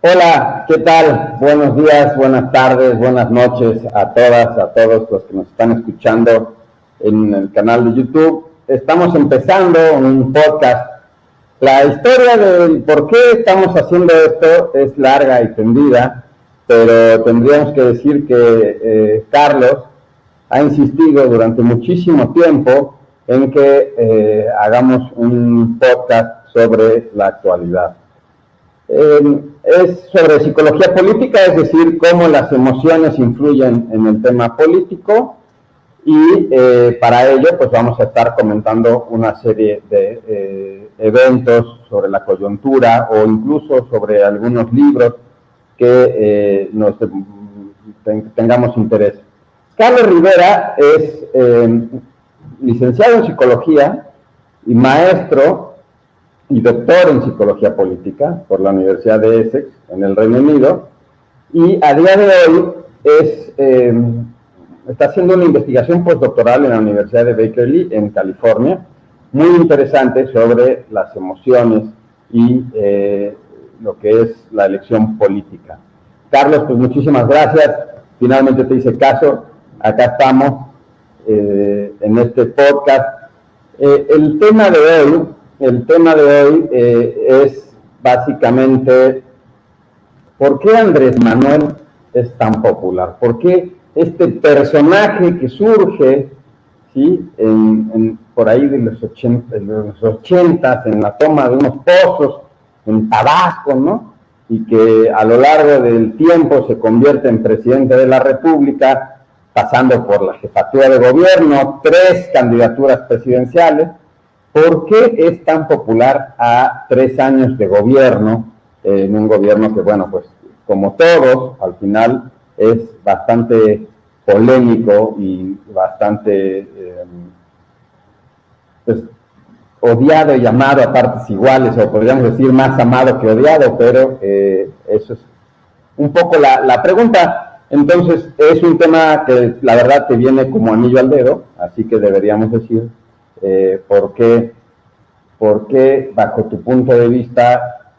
Hola, ¿qué tal? Buenos días, buenas tardes, buenas noches a todas, a todos los que nos están escuchando en el canal de YouTube. Estamos empezando un podcast. La historia del por qué estamos haciendo esto es larga y tendida, pero tendríamos que decir que Carlos ha insistido durante muchísimo tiempo en que hagamos un podcast sobre la actualidad. Es sobre psicología política, es decir, cómo las emociones influyen en el tema político, y para ello pues vamos a estar comentando una serie de eventos sobre la coyuntura o incluso sobre algunos libros que tengamos interés. Carlos Rivera es licenciado en psicología y maestro y doctor en psicología política por la Universidad de Essex, en el Reino Unido, y a día de hoy está haciendo una investigación postdoctoral en la Universidad de Berkeley, en California, muy interesante sobre las emociones y lo que es la elección política. Carlos, pues muchísimas gracias, finalmente te hice caso, acá estamos en este podcast. El tema de hoy es básicamente ¿por qué Andrés Manuel es tan popular? ¿Por qué este personaje que surge, ¿sí? Por ahí de los 80s, en la toma de unos pozos en Tabasco, ¿no? Y que a lo largo del tiempo se convierte en presidente de la República, pasando por la jefatura de gobierno, 3 candidaturas presidenciales? ¿Por qué es tan popular a 3 años de gobierno, en un gobierno que, bueno, pues como todos, al final es bastante polémico y bastante pues, odiado y amado a partes iguales, o podríamos decir más amado que odiado, pero eso es un poco la pregunta. Entonces, es un tema que la verdad te viene como anillo al dedo, así que deberíamos decir ¿por qué, bajo tu punto de vista,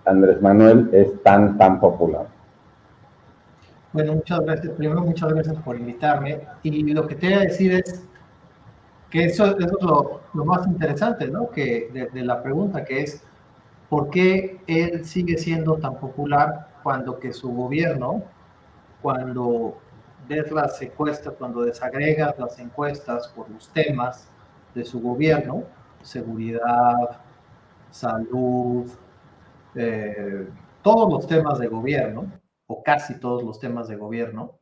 Andrés Manuel es tan popular? Bueno, muchas gracias. Primero, muchas gracias por invitarme. Y lo que te voy a decir es que eso es lo más interesante, ¿no? De la pregunta, que es ¿por qué él sigue siendo tan popular cuando que su gobierno, cuando ves las encuestas, cuando desagregas las encuestas por los temas de su gobierno, seguridad, salud, todos los temas de gobierno, o casi todos los temas de gobierno,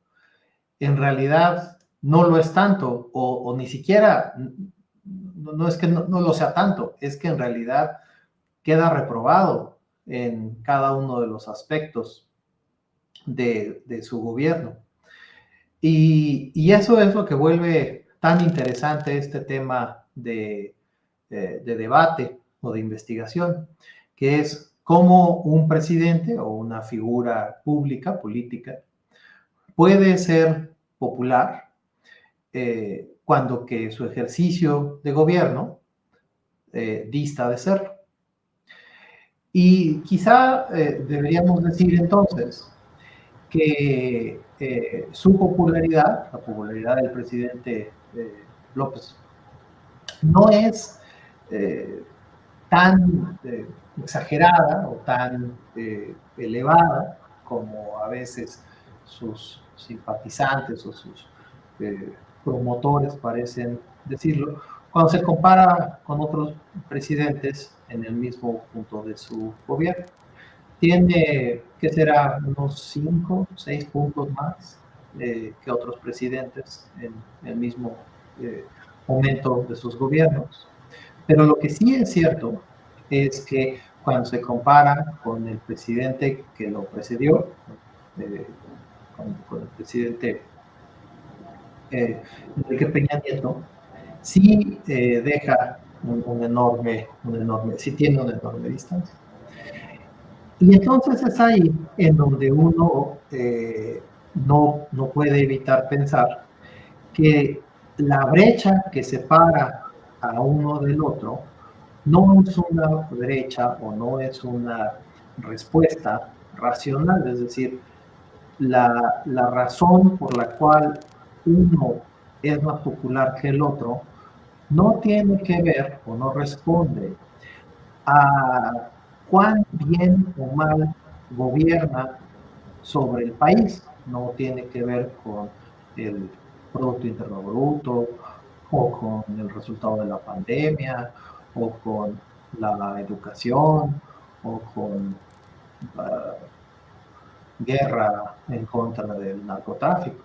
en realidad no lo es tanto, o ni siquiera, no es que no lo sea tanto, es que en realidad queda reprobado en cada uno de los aspectos de su gobierno. Y eso es lo que vuelve tan interesante este tema de debate o de investigación, que es cómo un presidente o una figura pública, política, puede ser popular cuando que su ejercicio de gobierno dista de serlo. Y quizá deberíamos decir entonces que su popularidad, la popularidad del presidente López, no es tan exagerada o tan elevada como a veces sus simpatizantes o sus promotores parecen decirlo, cuando se compara con otros presidentes en el mismo punto de su gobierno. Tiene, ¿qué será? Unos 5, 6 puntos más que otros presidentes en el mismo momento de sus gobiernos. Pero lo que sí es cierto es que cuando se compara con el presidente que lo precedió, con el presidente Enrique Peña Nieto, sí deja un enorme, sí tiene una enorme distancia. Y entonces es ahí en donde uno no puede evitar pensar que la brecha que separa a uno del otro no es una brecha o no es una respuesta racional, es decir, la razón por la cual uno es más popular que el otro no tiene que ver o no responde a cuán bien o mal gobierna sobre el país, no tiene que ver con el Producto Interno Bruto o con el resultado de la pandemia o con la educación o con la guerra en contra del narcotráfico,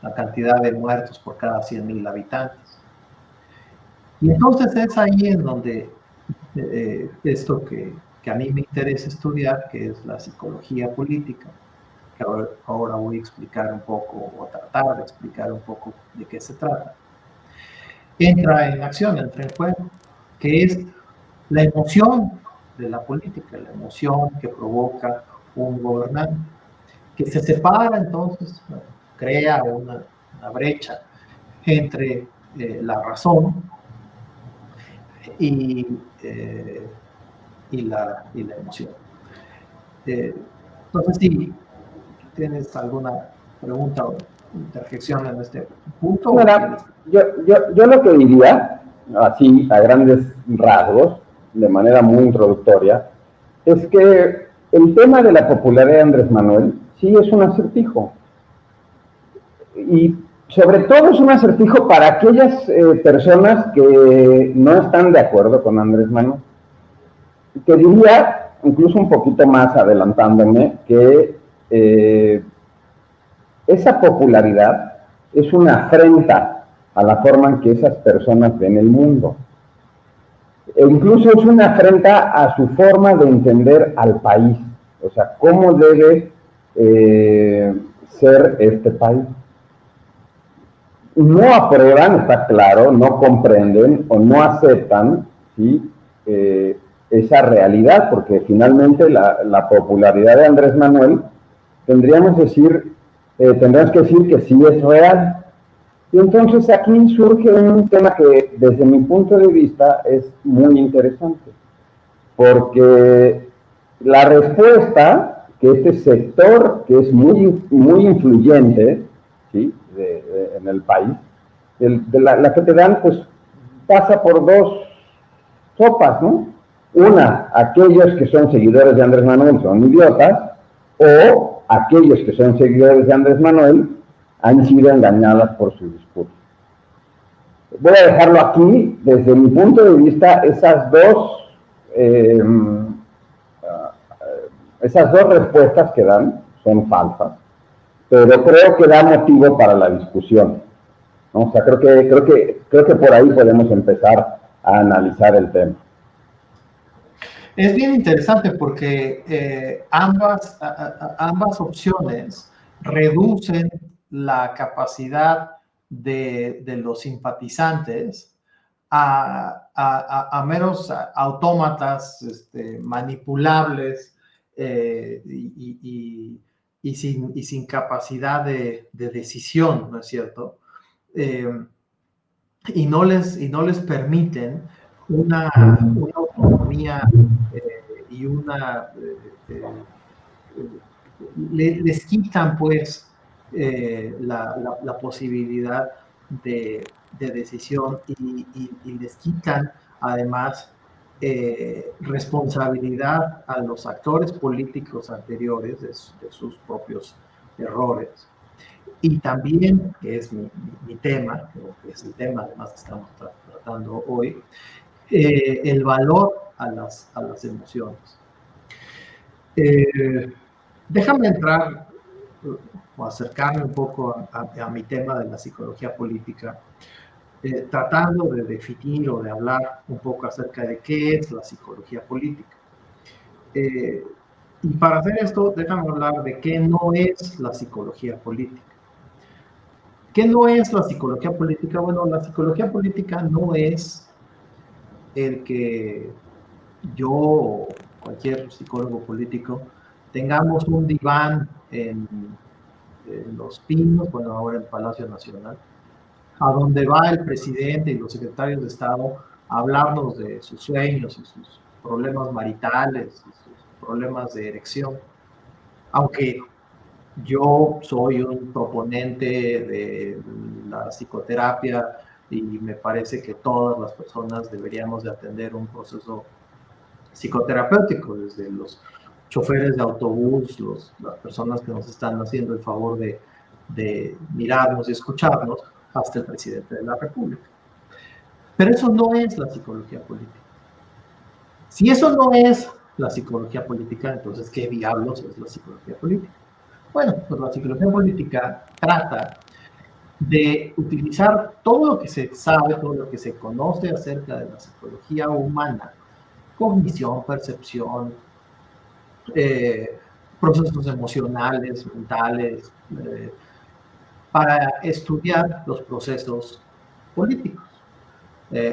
la cantidad de muertos por cada 100,000 habitantes. Y entonces es ahí en donde esto que a mí me interesa estudiar, que es la psicología política, que ahora voy a explicar un poco, o tratar de explicar un poco de qué se trata, entra en acción, entra en juego, que es la emoción de la política, la emoción que provoca un gobernante, que se separa entonces, crea una brecha entre la razón y, y la emoción. Entonces, si tienes alguna pregunta o interjección en este punto. Mira, yo lo que diría, así a grandes rasgos, de manera muy introductoria, es que el tema de la popularidad de Andrés Manuel sí es un acertijo. Y sobre todo es un acertijo para aquellas personas que no están de acuerdo con Andrés Manuel. Que diría, incluso un poquito más adelantándome, que esa popularidad es una afrenta a la forma en que esas personas ven el mundo. E incluso es una afrenta a su forma de entender al país, o sea, cómo debe ser este país. No aprueban, está claro, no comprenden o no aceptan, ¿sí? Esa realidad, porque finalmente la popularidad de Andrés Manuel tendríamos que decir que sí es real. Y entonces aquí surge un tema que desde mi punto de vista es muy interesante, porque la respuesta que este sector, que es muy influyente, ¿sí? En el país, la que te dan, pues pasa por dos sopas, ¿no? Una, aquellos que son seguidores de Andrés Manuel son idiotas, o aquellos que son seguidores de Andrés Manuel han sido engañados por su discurso. Voy a dejarlo aquí, desde mi punto de vista, esas dos respuestas que dan son falsas, pero creo que da motivo para la discusión, ¿no? O sea, creo que por ahí podemos empezar a analizar el tema. Es bien interesante porque ambas opciones reducen la capacidad de los simpatizantes a meros autómatas manipulables y sin capacidad de decisión, ¿no es cierto? Y no les permiten una autonomía y les quitan pues la posibilidad de decisión y les quitan además responsabilidad a los actores políticos anteriores de sus propios errores. Y también, que es mi tema, que es el tema además que estamos tratando hoy, el valor a las emociones. Déjame entrar o acercarme un poco a mi tema de la psicología política, tratando de definir o de hablar un poco acerca de qué es la psicología política. Y para hacer esto, déjame hablar de qué no es la psicología política. ¿Qué no es la psicología política? Bueno, la psicología política no es el que yo o cualquier psicólogo político tengamos un diván en Los Pinos, bueno, ahora en Palacio Nacional, a donde va el presidente y los secretarios de Estado a hablarnos de sus sueños y sus problemas maritales, y sus problemas de erección. Aunque yo soy un proponente de la psicoterapia y me parece que todas las personas deberíamos de atender un proceso psicoterapéutico, desde los choferes de autobús, las personas que nos están haciendo el favor de mirarnos y escucharnos, hasta el presidente de la República. Pero eso no es la psicología política. Si eso no es la psicología política, entonces, ¿qué diablos es la psicología política? Bueno, pues la psicología política trata de utilizar todo lo que se sabe, todo lo que se conoce acerca de la psicología humana, cognición, percepción, procesos emocionales, mentales, para estudiar los procesos políticos,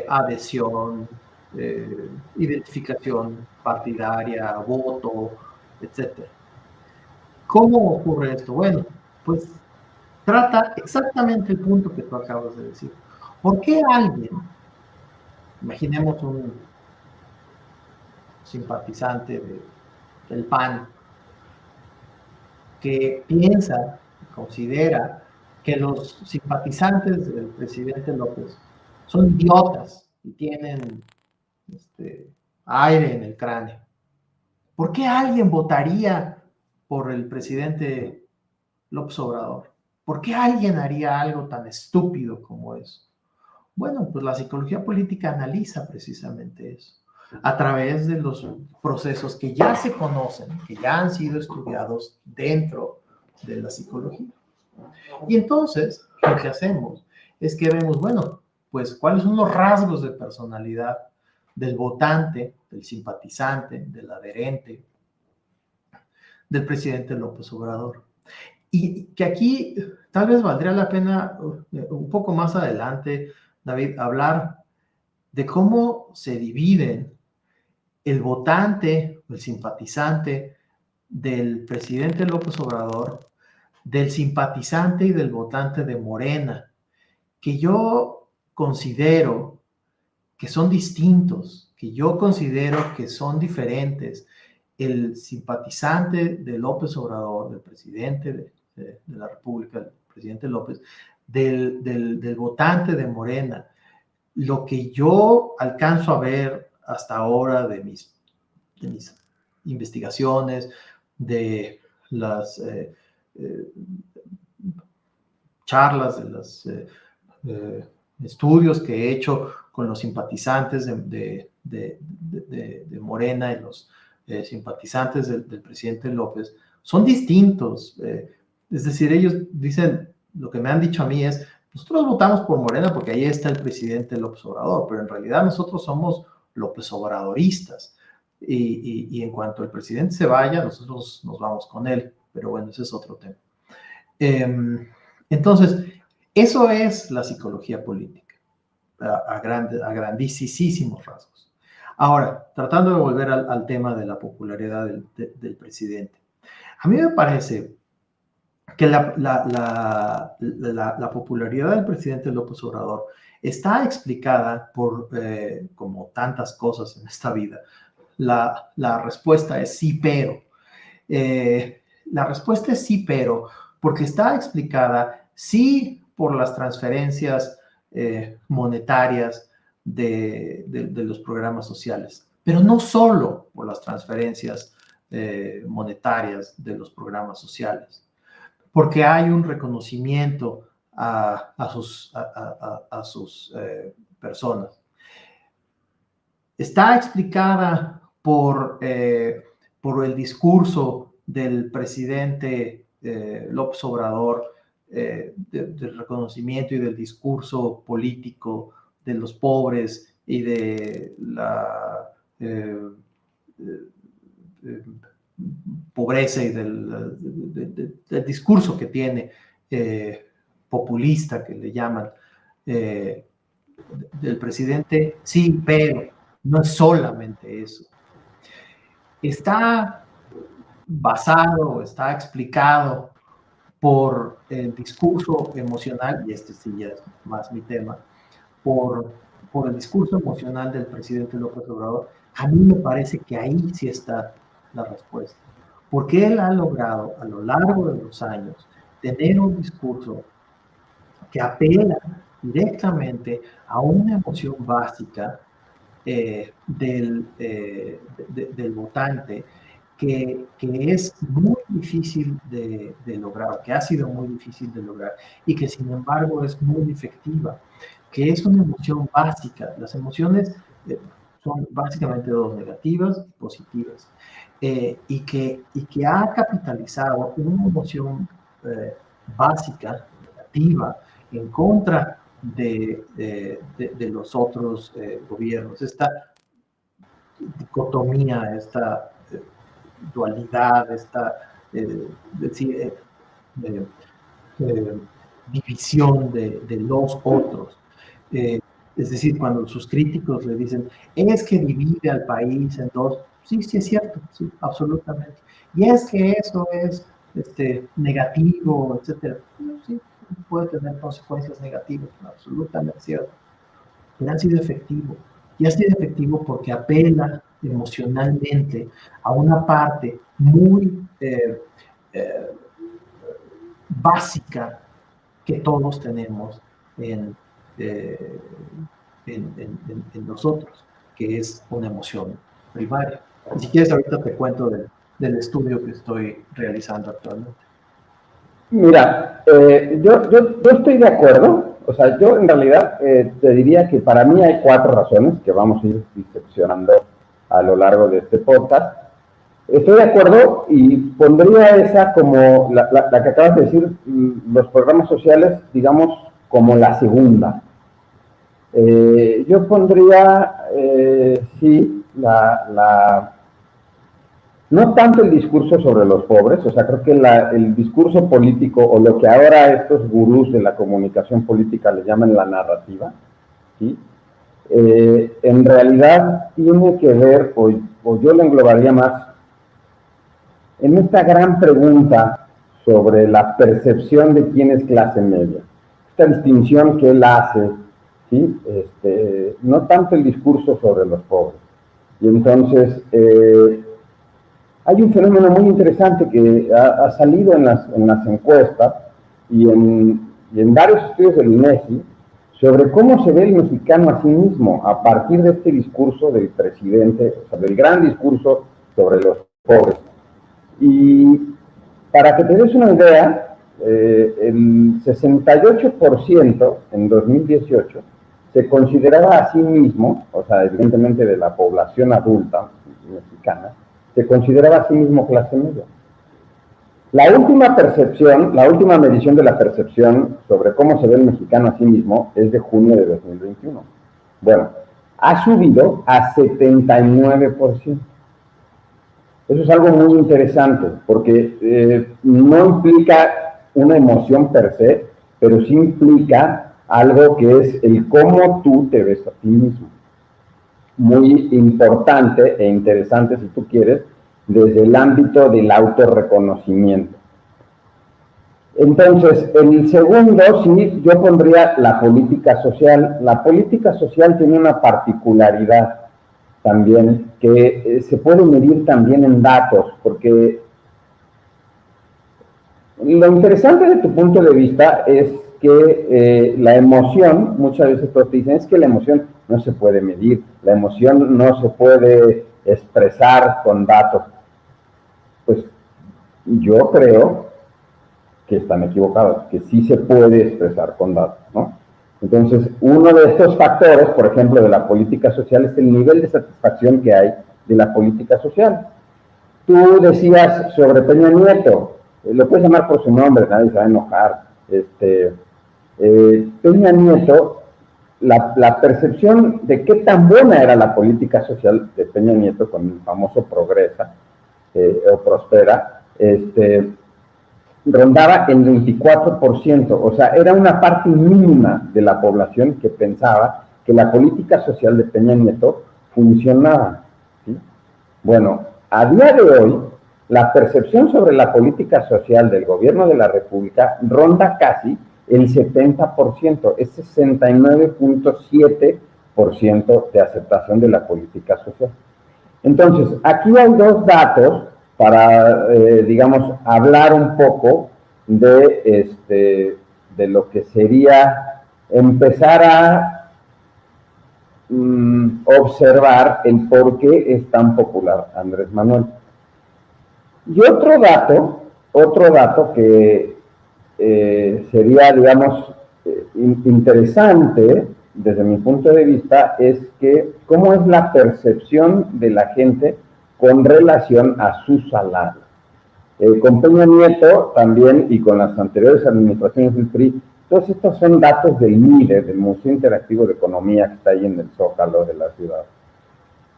adhesión, identificación partidaria, voto, etc. ¿Cómo ocurre esto? Bueno, pues trata exactamente el punto que tú acabas de decir. ¿Por qué alguien, imaginemos un simpatizante del PAN, que piensa, considera que los simpatizantes del presidente López son idiotas y tienen aire en el cráneo? ¿Por qué alguien votaría por el presidente López Obrador? ¿Por qué alguien haría algo tan estúpido como eso? Bueno, pues la psicología política analiza precisamente eso a través de los procesos que ya se conocen, que ya han sido estudiados dentro de la psicología. Y entonces, lo que hacemos es que vemos, bueno, pues cuáles son los rasgos de personalidad del votante, del simpatizante, del adherente, del presidente López Obrador. Y que aquí tal vez valdría la pena un poco más adelante, David, hablar de cómo se dividen el votante, el simpatizante del presidente López Obrador, del simpatizante y del votante de Morena, que yo considero que son distintos, que yo considero que son diferentes. El simpatizante de López Obrador, del presidente de la República, el presidente López, del votante de Morena, lo que yo alcanzo a ver hasta ahora de mis investigaciones, de las charlas, de los estudios que he hecho con los simpatizantes de Morena y los simpatizantes del presidente López, son distintos. Es decir, ellos dicen, lo que me han dicho a mí es, nosotros votamos por Morena porque ahí está el presidente López Obrador, pero en realidad nosotros somos López Obradoristas. Y en cuanto el presidente se vaya, nosotros nos vamos con él. Pero bueno, ese es otro tema. Entonces, eso es la psicología política, a grandísimos rasgos. Ahora, tratando de volver al tema de la popularidad del presidente. A mí me parece que la popularidad del presidente López Obrador está explicada por, como tantas cosas en esta vida, la respuesta es sí, pero. La respuesta es sí, pero, porque está explicada sí por las transferencias monetarias de los programas sociales, pero no solo por las transferencias monetarias de los programas sociales, porque hay un reconocimiento a sus personas. Está explicada por el discurso del presidente López Obrador, del reconocimiento y del discurso político de los pobres y de la pobreza y del discurso que tiene populista, que le llaman, del presidente. Sí, pero no es solamente eso. Está basado, está explicado por el discurso emocional, y este sí ya es más mi tema, por el discurso emocional del presidente López Obrador. A mí me parece que ahí sí está la respuesta. Porque él ha logrado a lo largo de los años tener un discurso que apela directamente a una emoción básica del votante que es muy difícil de lograr, que ha sido muy difícil de lograr y que sin embargo es muy efectiva, que es una emoción básica. Las emociones son básicamente dos, negativas y positivas, y que ha capitalizado una emoción básica, negativa, en contra de los otros gobiernos. Esta dicotomía, esta dualidad, esta división de los otros. Es decir, cuando sus críticos le dicen, es que divide al país en dos, sí, sí es cierto, sí, absolutamente. Y es que eso es negativo, etcétera. Sí, puede tener consecuencias negativas, absolutamente cierto. Pero ha sido efectivo. Y ha sido efectivo porque apela emocionalmente a una parte muy básica que todos tenemos en nosotros, que es una emoción primaria. Y si quieres, ahorita te cuento del estudio que estoy realizando actualmente. Mira, yo estoy de acuerdo. O sea, yo en realidad te diría que para mí hay 4 razones que vamos a ir diseccionando a lo largo de este podcast. Estoy de acuerdo y pondría esa como la que acabas de decir, los programas sociales, digamos, como la segunda. Yo pondría, sí, no tanto el discurso sobre los pobres, o sea, creo que el discurso político, o lo que ahora estos gurús de la comunicación política le llaman la narrativa, ¿sí? En realidad tiene que ver, o yo lo englobaría más, en esta gran pregunta sobre la percepción de quién es clase media. Esta distinción que él hace, ¿sí? No tanto el discurso sobre los pobres. Y entonces, hay un fenómeno muy interesante que ha salido en las encuestas y en varios estudios del INEGI sobre cómo se ve el mexicano a sí mismo a partir de este discurso del presidente, o sea, del gran discurso sobre los pobres. Y para que te des una idea, el 68% en 2018 se consideraba a sí mismo, o sea, evidentemente de la población adulta mexicana, se consideraba a sí mismo clase media. La última percepción, la última medición de la percepción sobre cómo se ve el mexicano a sí mismo es de junio de 2021. Bueno, ha subido a 79%. Eso es algo muy interesante, porque no implica una emoción per se, pero sí implica algo que es el cómo tú te ves a ti mismo. Muy importante e interesante, si tú quieres, desde el ámbito del autorreconocimiento. Entonces, el segundo, sí, yo pondría la política social. La política social tiene una particularidad también que se puede medir también en datos, porque lo interesante de tu punto de vista es que la emoción, muchas veces todos te dicen, es que la emoción no se puede medir, la emoción no se puede expresar con datos. Pues yo creo que están equivocados, que sí se puede expresar con datos, ¿no? Entonces, uno de estos factores, por ejemplo, de la política social es el nivel de satisfacción que hay de la política social. Tú decías sobre Peña Nieto, lo puedes llamar por su nombre, nadie se va a enojar. Peña Nieto, la percepción de qué tan buena era la política social de Peña Nieto con el famoso Progresa o Prospera, rondaba el 24%, o sea, era una parte mínima de la población que pensaba que la política social de Peña Nieto funcionaba, ¿sí? Bueno, a día de hoy, la percepción sobre la política social del gobierno de la República ronda casi el 70%, es 69.7% de aceptación de la política social. Entonces, aquí hay dos datos para, digamos, hablar un poco de lo que sería empezar a observar el por qué es tan popular Andrés Manuel. Y otro dato que sería, digamos, interesante desde mi punto de vista es que cómo es la percepción de la gente con relación a su salario. Con Peña Nieto también y con las anteriores administraciones del PRI, todos estos son datos del MIDE, del Museo Interactivo de Economía que está ahí en el Zócalo de la ciudad.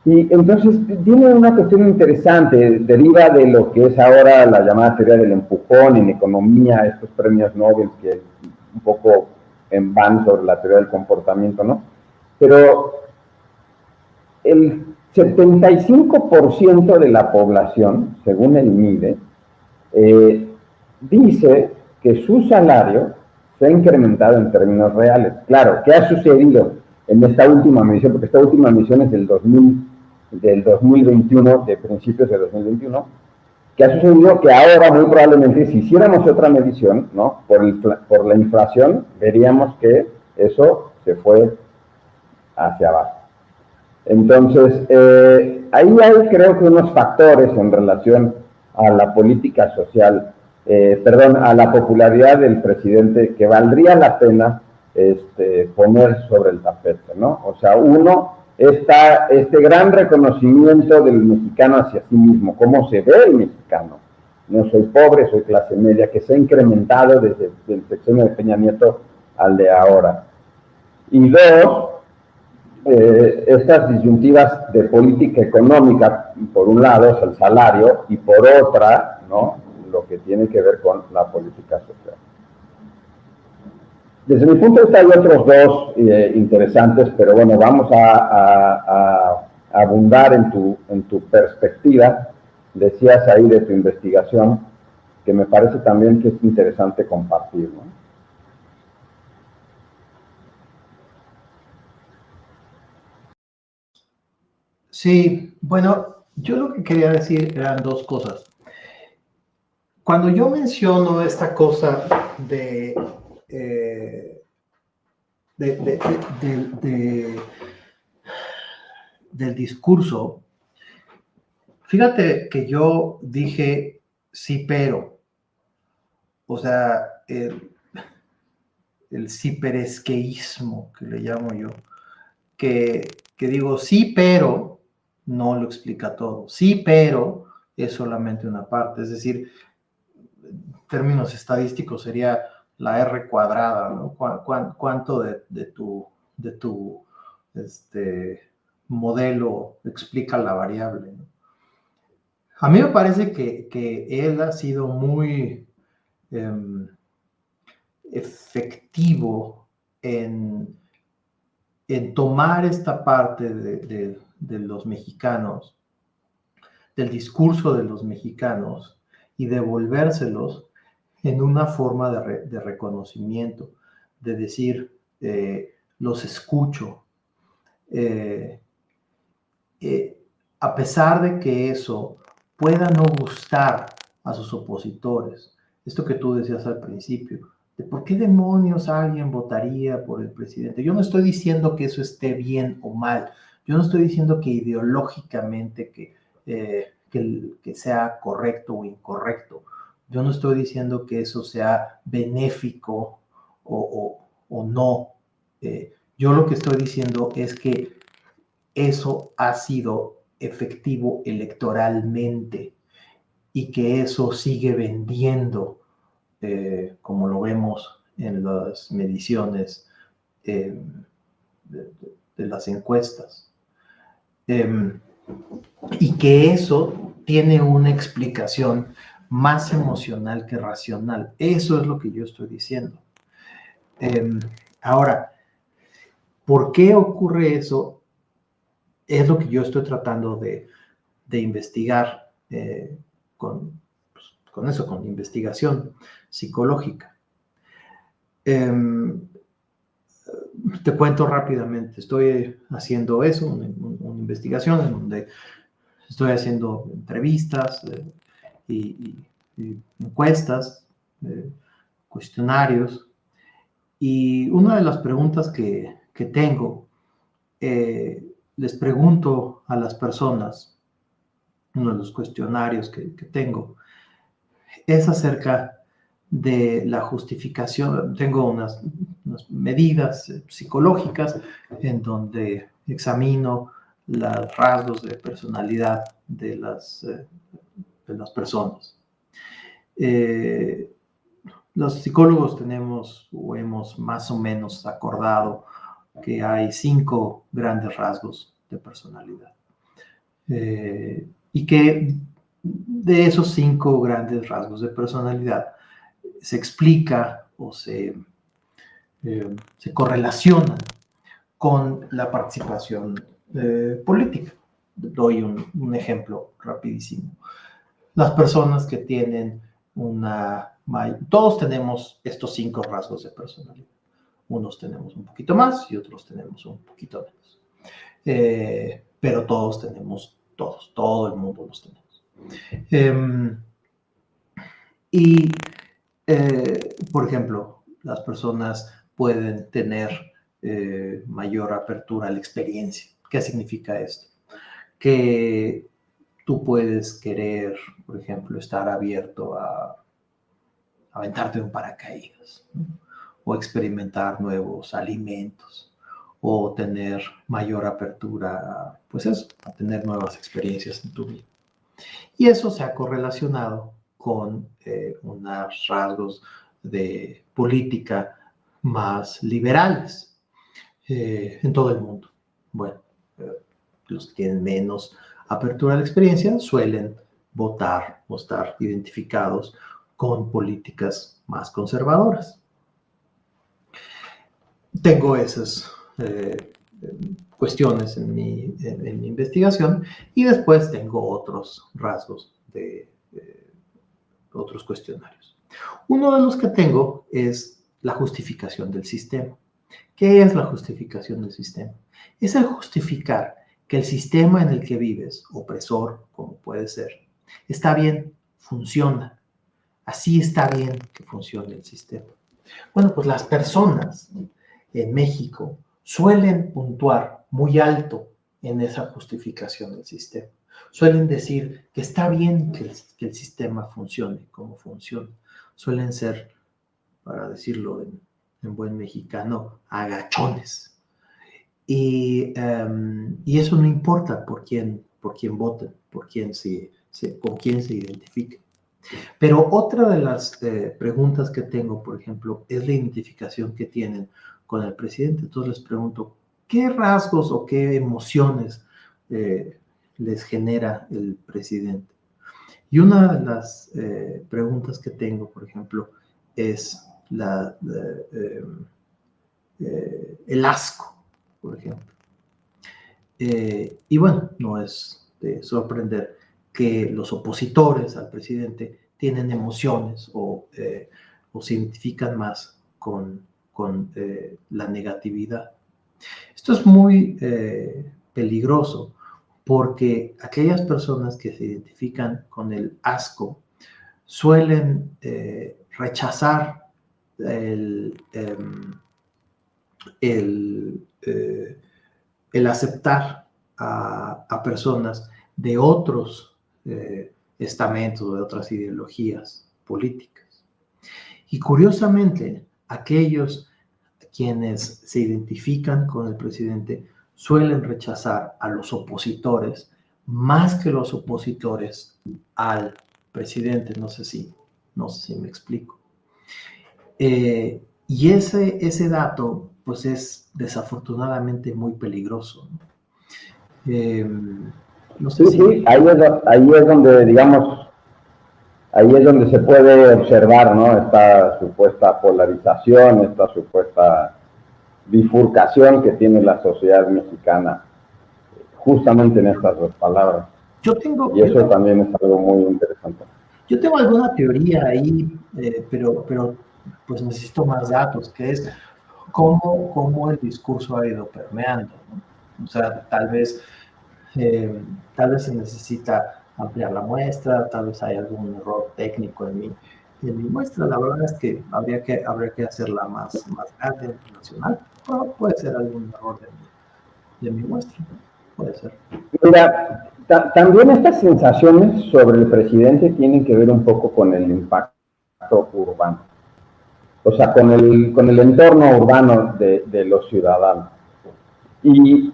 Y entonces tiene una cuestión interesante, deriva de lo que es ahora la llamada teoría del empujón en economía, estos premios Nobel que un poco van sobre la teoría del comportamiento, ¿no? Pero el 75% de la población, según el MIDE, dice que su salario se ha incrementado en términos reales. Claro, ¿qué ha sucedido en esta última medición? Porque esta última medición es del 2021, de principios de 2021, que ha sucedido que ahora muy probablemente si hiciéramos otra medición, ¿no? por la inflación, veríamos que eso se fue hacia abajo. Entonces, ahí hay creo que unos factores en relación a la política social, a la popularidad del presidente que valdría la pena poner sobre el tapete, ¿no? O sea, uno, este gran reconocimiento del mexicano hacia sí mismo, cómo se ve el mexicano. No soy pobre, soy clase media, que se ha incrementado desde el sexenio de Peña Nieto al de ahora. Y dos, estas disyuntivas de política económica, por un lado es el salario y por otra, ¿no? Lo que tiene que ver con la política social. Desde mi punto de vista hay otros dos interesantes, pero bueno, vamos a abundar en tu perspectiva. Decías ahí de tu investigación, que me parece también que es interesante compartir, ¿no? Sí, bueno, yo lo que quería decir eran dos cosas. Cuando yo menciono esta cosa de, de, de, de del discurso, fíjate que yo dije sí, pero, o sea, el ciperesqueísmo que le llamo yo, que digo sí, pero no lo explica todo. Sí, pero es solamente una parte. Es decir, en términos estadísticos sería la R cuadrada, ¿no? ¿Cuánto de tu modelo explica la variable, ¿no? A mí me parece que él ha sido muy efectivo en tomar esta parte de los mexicanos, del discurso de los mexicanos, y devolvérselos en una forma de reconocimiento, de decir, los escucho. A pesar de que eso pueda no gustar a sus opositores, esto que tú decías al principio, de por qué demonios alguien votaría por el presidente. Yo no estoy diciendo que eso esté bien o mal, yo no estoy diciendo que ideológicamente que sea correcto o incorrecto, yo no estoy diciendo que eso sea benéfico o no. Yo lo que estoy diciendo es que eso ha sido efectivo electoralmente y que eso sigue vendiendo, como lo vemos en las mediciones de las encuestas. Y que eso tiene una explicación más emocional que racional. Eso es lo que yo estoy diciendo. Ahora, ¿por qué ocurre eso? Es lo que yo estoy tratando de investigar con eso, con investigación psicológica. Te cuento rápidamente, estoy haciendo eso, una investigación en donde Estoy haciendo entrevistas y encuestas, cuestionarios, y una de las preguntas que tengo, les pregunto a las personas, uno de los cuestionarios que tengo, es acerca de la justificación. Tengo unas medidas psicológicas en donde examino los rasgos de personalidad de las personas. Los psicólogos tenemos o hemos más o menos acordado que hay 5 grandes rasgos de personalidad. Y que de esos 5 grandes rasgos de personalidad se explica o se correlacionan con la participación política. Doy un ejemplo rapidísimo. Las personas que tienen todos tenemos estos 5 rasgos de personalidad. Unos tenemos un poquito más y otros tenemos un poquito menos. Pero todos tenemos, todo el mundo los tenemos. Por ejemplo, las personas pueden tener mayor apertura a la experiencia. ¿Qué significa esto? Que tú puedes querer, por ejemplo, estar abierto a aventarte un paracaídas, ¿no? O experimentar nuevos alimentos, o tener mayor apertura, pues eso, a tener nuevas experiencias en tu vida. Y eso se ha correlacionado con unos rasgos de política más liberales en todo el mundo. Bueno, los que tienen menos apertura a la experiencia suelen votar o estar identificados con políticas más conservadoras. Tengo esas cuestiones en mi investigación, y después tengo otros rasgos de otros cuestionarios. Uno de los que tengo es la justificación del sistema. ¿Qué es la justificación del sistema? Es el justificar que el sistema en el que vives, opresor como puede ser, está bien, funciona. Así está bien que funcione el sistema. Bueno, pues las personas en México suelen puntuar muy alto en esa justificación del sistema. Suelen decir que está bien que el sistema funcione como funciona. Suelen ser, para decirlo en buen mexicano, agachones. Y eso no importa por quién voten, con quién se identifiquen. Pero otra de las preguntas que tengo, por ejemplo, es la identificación que tienen con el presidente. Entonces les pregunto, ¿qué rasgos o qué emociones les genera el presidente? Y una de las preguntas que tengo, por ejemplo, es el asco, por ejemplo. Y bueno, no es de sorprender que los opositores al presidente tienen emociones o se identifican más con la negatividad. Esto es muy peligroso, porque aquellas personas que se identifican con el asco suelen rechazar el aceptar a personas de otros estamentos, de otras ideologías políticas. Y curiosamente, aquellos quienes se identifican con el presidente suelen rechazar a los opositores más que los opositores al presidente. No sé si me explico. Y ese dato, pues, es desafortunadamente muy peligroso, ¿no? No sé sí, sí, ahí es donde, digamos, ahí es donde se puede observar, ¿no? Esta supuesta polarización, esta supuesta bifurcación que tiene la sociedad mexicana, justamente en estas 2 palabras. Y eso también es algo muy interesante. Yo tengo alguna teoría ahí, pero pues necesito más datos, que es cómo el discurso ha ido permeando, ¿no? O sea, tal vez Tal vez se necesita ampliar la muestra, tal vez hay algún error técnico en mi muestra. La verdad es que habría que hacerla más grande, nacional. O puede ser algún error de mi muestra, puede ser. Mira, también estas sensaciones sobre el presidente tienen que ver un poco con el impacto urbano, o sea, con el entorno urbano de los ciudadanos. Y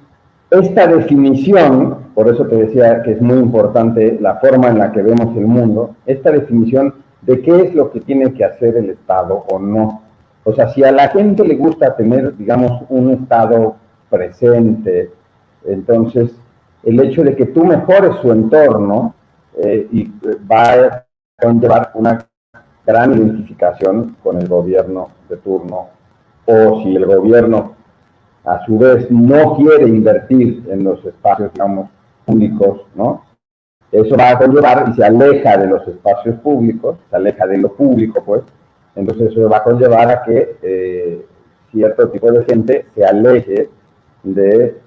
esta definición, por eso te decía que es muy importante la forma en la que vemos el mundo, esta definición de qué es lo que tiene que hacer el Estado o no. O sea, si a la gente le gusta tener, digamos, un Estado presente, entonces el hecho de que tú mejores su entorno va a conllevar una gran identificación con el gobierno de turno. O si el gobierno a su vez no quiere invertir en los espacios, digamos, públicos, ¿no? Eso va a conllevar y se aleja de los espacios públicos, se aleja de lo público, pues, entonces eso va a conllevar a que cierto tipo de gente se aleje de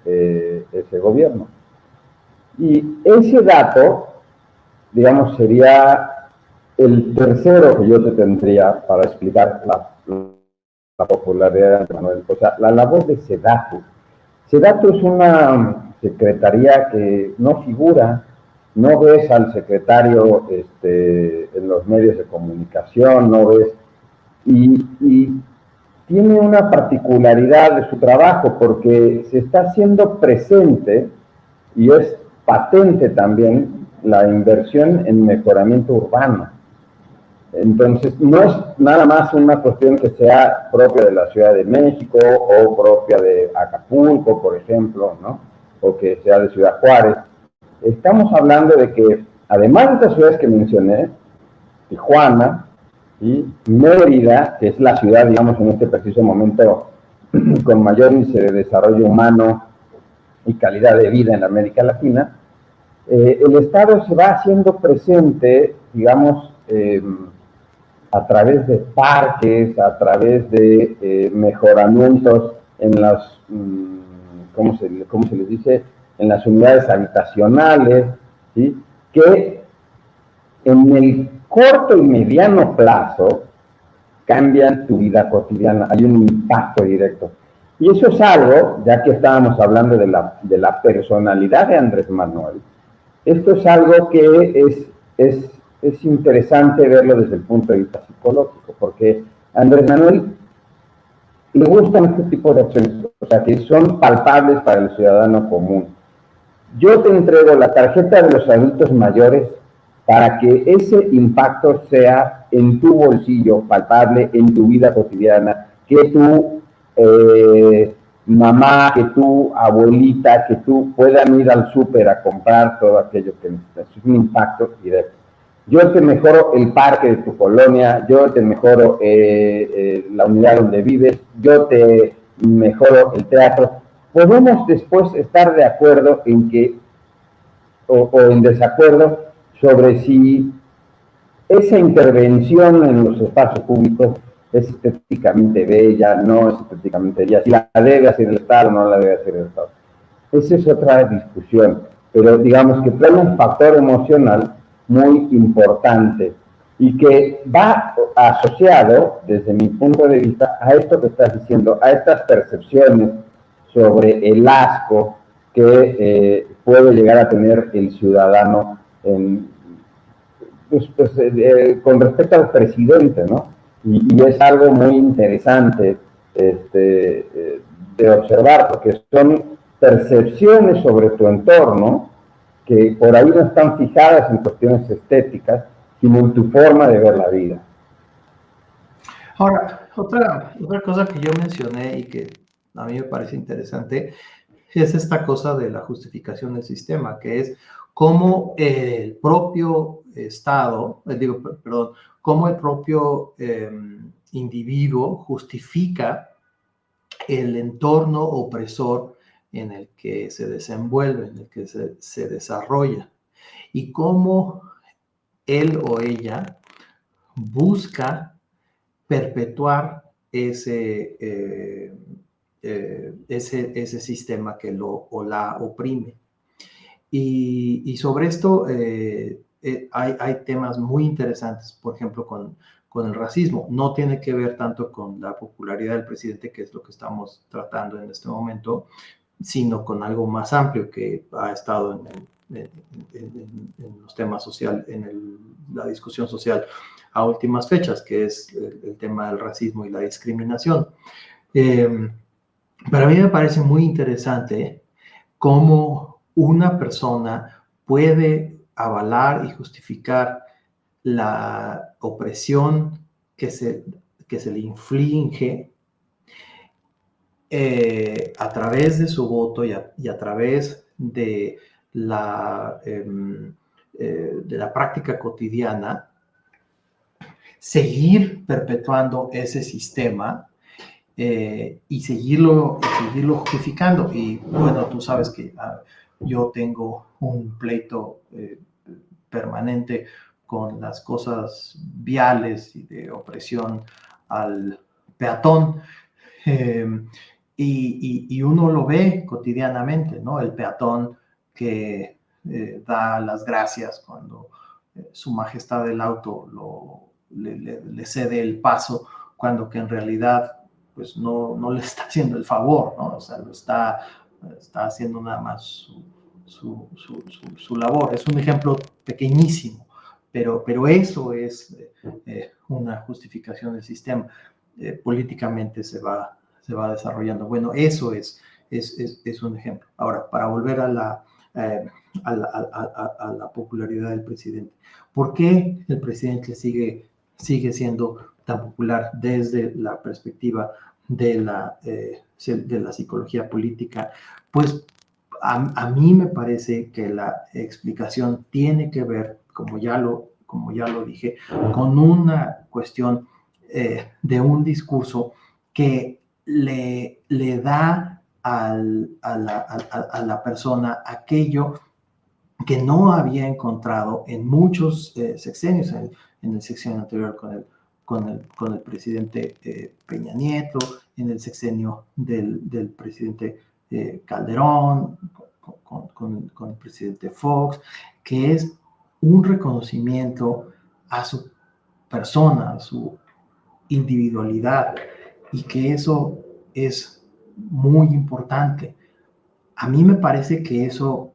ese gobierno. Y ese dato, digamos, sería el tercero que yo te tendría para explicar la popularidad de Andrés Manuel. O sea, la labor de SEDATU. SEDATU es una secretaría que no figura, no ves al secretario en los medios de comunicación, no ves, y tiene una particularidad de su trabajo porque se está haciendo presente y es patente también la inversión en mejoramiento urbano. Entonces, no es nada más una cuestión que sea propia de la Ciudad de México o propia de Acapulco, por ejemplo, ¿no? O que sea de Ciudad Juárez. Estamos hablando de que, además de estas ciudades que mencioné, Tijuana y Mérida, que es la ciudad, digamos, en este preciso momento con mayor índice de desarrollo humano y calidad de vida en América Latina, el Estado se va haciendo presente, digamos, a través de parques, a través de mejoramientos en las, ¿cómo se les dice? En las unidades habitacionales, ¿sí? Que en el corto y mediano plazo cambian tu vida cotidiana, hay un impacto directo. Y eso es algo, ya que estábamos hablando de la personalidad de Andrés Manuel, esto es algo que es interesante verlo desde el punto de vista psicológico, porque a Andrés Manuel le gustan este tipo de acciones, o sea, que son palpables para el ciudadano común. Yo te entrego la tarjeta de los adultos mayores para que ese impacto sea en tu bolsillo, palpable, en tu vida cotidiana, que tu mamá, que tu abuelita, que tú puedan ir al súper a comprar todo aquello que necesitas. Es un impacto directo. Yo te mejoro el parque de tu colonia, yo te mejoro la unidad donde vives, yo te mejoro el teatro. Podemos después estar de acuerdo en que, o en desacuerdo sobre si esa intervención en los espacios públicos es estéticamente bella, no es estéticamente bella, si la debe hacer el Estado o no la debe hacer el Estado. Esa es otra discusión, pero digamos que trae un factor emocional muy importante y que va asociado, desde mi punto de vista, a esto que estás diciendo, a estas percepciones sobre el asco que puede llegar a tener el ciudadano con respecto al presidente, ¿no? Y es algo muy interesante de observar, porque son percepciones sobre tu entorno que por ahí no están fijadas en cuestiones estéticas, sino en tu forma de ver la vida. Ahora, otra cosa que yo mencioné y que a mí me parece interesante es esta cosa de la justificación del sistema, que es cómo el propio Estado, perdón, cómo el propio individuo justifica el entorno opresor en el que se desenvuelve, en el que se desarrolla, y cómo él o ella busca perpetuar ese sistema que lo o la oprime. Y sobre esto hay temas muy interesantes, por ejemplo, con el racismo. No tiene que ver tanto con la popularidad del presidente, que es lo que estamos tratando en este momento, sino con algo más amplio que ha estado en los temas social, la discusión social a últimas fechas, que es el tema del racismo y la discriminación. Para mí me parece muy interesante cómo una persona puede avalar y justificar la opresión que se le inflige a través de su voto y a través de la práctica cotidiana, seguir perpetuando ese sistema y seguirlo justificando. Y bueno, tú sabes que yo tengo un pleito permanente con las cosas viales y de opresión al peatón. Y uno lo ve cotidianamente, ¿no? El peatón que da las gracias cuando su majestad del auto le cede el paso, cuando que en realidad pues no le está haciendo el favor, ¿no? O sea, lo está haciendo nada más su labor. Es un ejemplo pequeñísimo, pero eso es una justificación del sistema. Políticamente se va desarrollando. Bueno, eso es un ejemplo. Ahora, para volver a la popularidad del presidente. ¿Por qué el presidente sigue siendo tan popular desde la perspectiva de la psicología política? Pues a mí me parece que la explicación tiene que ver, como ya lo dije, con una cuestión de un discurso que le da a la persona aquello que no había encontrado en muchos sexenios, en el sexenio anterior con el presidente Peña Nieto, en el sexenio del presidente Calderón, con el presidente Fox, que es un reconocimiento a su persona, a su individualidad, y que eso es muy importante. A mí me parece que eso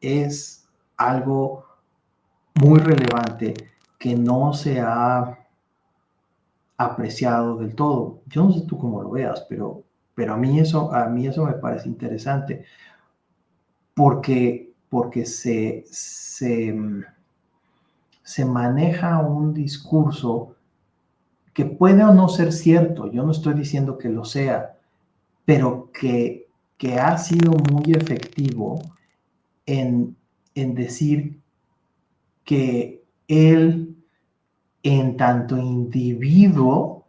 es algo muy relevante que no se ha apreciado del todo. Yo no sé tú cómo lo veas, pero a mí eso me parece interesante, porque se maneja un discurso que puede o no ser cierto. Yo no estoy diciendo que lo sea, pero que ha sido muy efectivo en decir que él, en tanto individuo,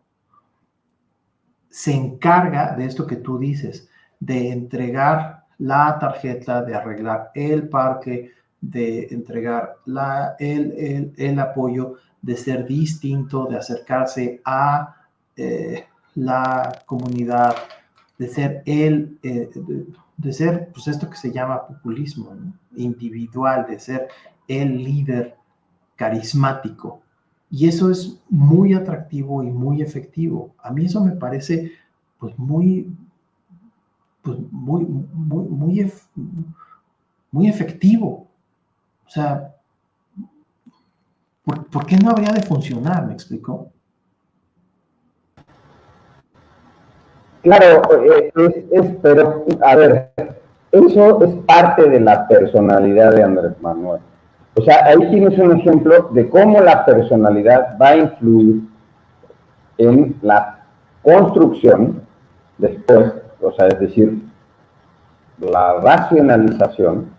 se encarga de esto que tú dices, de entregar la tarjeta, de arreglar el parque, de entregar el apoyo, de ser distinto, de acercarse a la comunidad, de ser de ser pues esto que se llama populismo, ¿no? Individual, de ser el líder carismático. Y eso es muy atractivo y muy efectivo. A mí eso me parece pues muy efectivo. O sea, ¿por qué no habría de funcionar? ¿Me explico? Claro, pero a ver, eso es parte de la personalidad de Andrés Manuel. O sea, ahí tienes un ejemplo de cómo la personalidad va a influir en la construcción después, o sea, es decir, la racionalización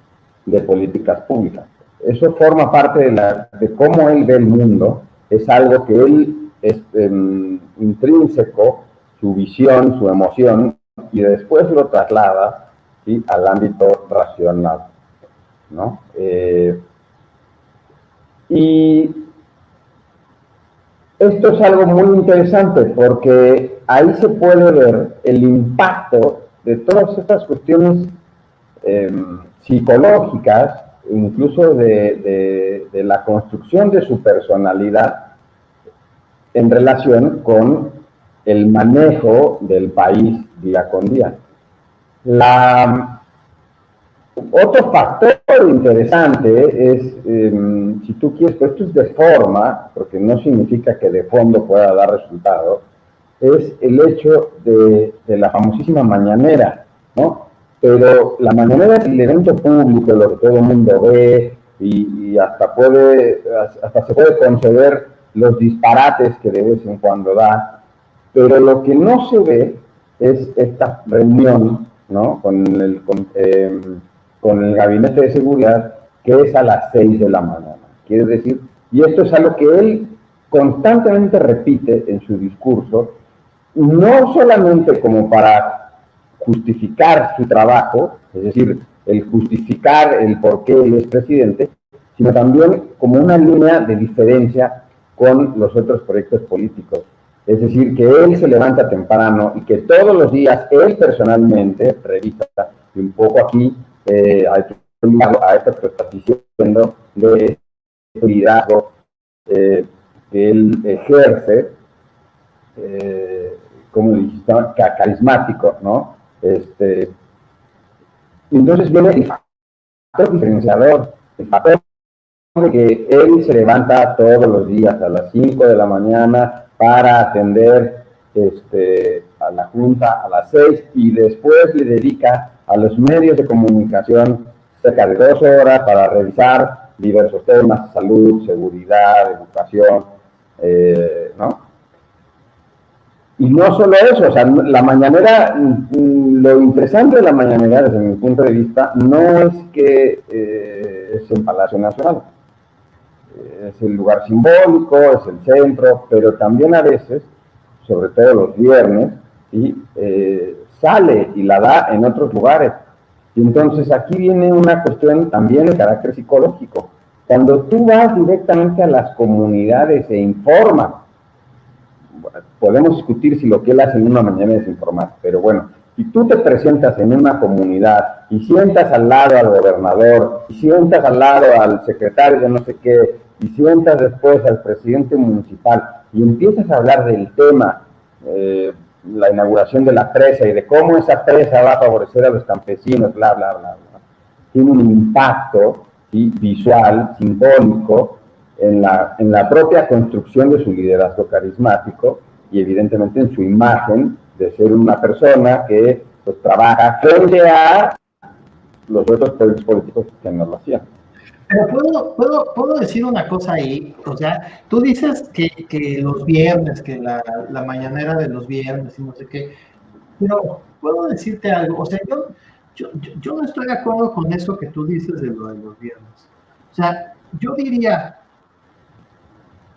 de políticas públicas. Eso forma parte de cómo él ve el mundo, es algo que él es intrínseco, su visión, su emoción, y después lo traslada, ¿sí?, al ámbito racional, ¿no? Y esto es algo muy interesante porque ahí se puede ver el impacto de todas estas cuestiones psicológicas, incluso de la construcción de su personalidad en relación con el manejo del país día con día. Otro factor interesante es, si tú quieres, pero esto es de forma, porque no significa que de fondo pueda dar resultado, es el hecho de la famosísima mañanera, ¿no? Pero la mañanera es el evento público, lo que todo el mundo ve, y hasta se puede conceder los disparates que de vez en cuando da, pero lo que no se ve es esta reunión, ¿no? Con el gabinete de seguridad, que es a las 6 de la mañana. Quiere decir, y esto es algo que él constantemente repite en su discurso, no solamente como para justificar su trabajo, es decir, el justificar el por qué él es presidente, sino también como una línea de diferencia con los otros proyectos políticos. Es decir, que él se levanta temprano y que todos los días él personalmente revisa, y un poco aquí a esto que estás diciendo, de liderazgo que él ejerce, como dijiste, carismático, ¿no? Entonces viene el factor diferenciador, el factor de que él se levanta todos los días a las 5 de la mañana para atender a la junta a las 6 y después le dedica a los medios de comunicación cerca de 2 horas para revisar diversos temas, salud, seguridad, educación, ¿no? Y no solo eso, o sea, la mañanera, lo interesante de la mañanera desde mi punto de vista no es que es en Palacio Nacional, es el lugar simbólico, es el centro, pero también a veces, sobre todo los viernes, sale y la da en otros lugares. Y entonces aquí viene una cuestión también de carácter psicológico. Cuando tú vas directamente a las comunidades e informas, podemos discutir si lo que él hace en una mañana es informar, pero bueno, si tú te presentas en una comunidad y sientas al lado al gobernador, y sientas al lado al secretario de no sé qué, y sientas después al presidente municipal, y empiezas a hablar del tema, la inauguración de la presa y de cómo esa presa va a favorecer a los campesinos, bla, bla, bla, bla, tiene un impacto, ¿sí?, visual, simbólico, en la propia construcción de su liderazgo carismático y evidentemente en su imagen de ser una persona que pues trabaja frente a los otros proyectos políticos que no lo hacían. Pero puedo decir una cosa ahí, o sea, tú dices que los viernes, que la mañanera de los viernes y no sé qué, pero puedo decirte algo, o sea, yo no estoy de acuerdo con eso que tú dices de lo de los viernes. O sea, yo diría,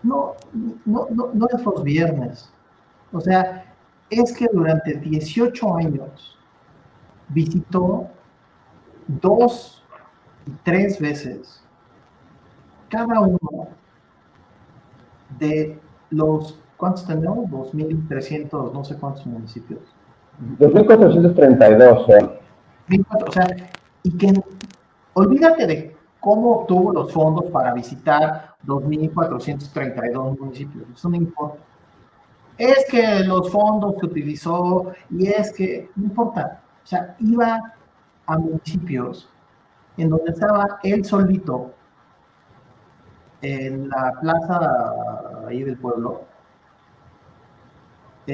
no es los viernes. O sea, es que durante 18 años visitó 2 y 3 veces cada uno de los, ¿cuántos tenemos? 2.300, no sé cuántos municipios. 2.432 son. O sea, y que olvídate de cómo obtuvo los fondos para visitar 2.432 municipios, eso no importa. Es que los fondos que utilizó y es que, no importa, o sea, iba a municipios en donde estaba él solito en la plaza ahí del pueblo, y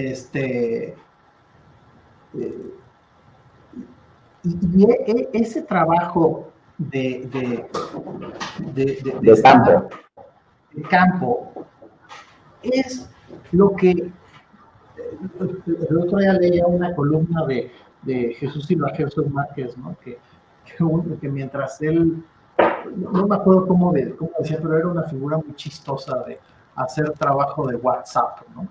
ese trabajo de campo. De campo es lo que el otro día leía una columna de Jesús Silva Jesús Márquez, ¿no? Que mientras él, no me acuerdo cómo decía, pero era una figura muy chistosa de hacer trabajo de WhatsApp, ¿no?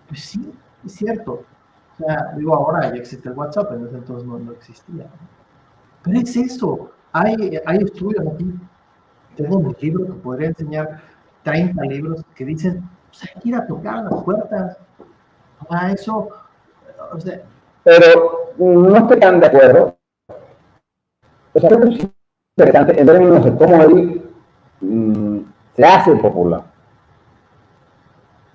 Pues sí, es cierto. O sea, digo, ahora ya existe el WhatsApp, en ese entonces no existía, ¿no? Pero es eso. Hay estudios aquí. Tengo un libro que podría enseñar 30 libros que dicen, pues hay que ir a tocar las puertas. A eso, o sea. Pero no estoy tan de acuerdo, O sea, creo que es interesante en términos de cómo él se hace popular,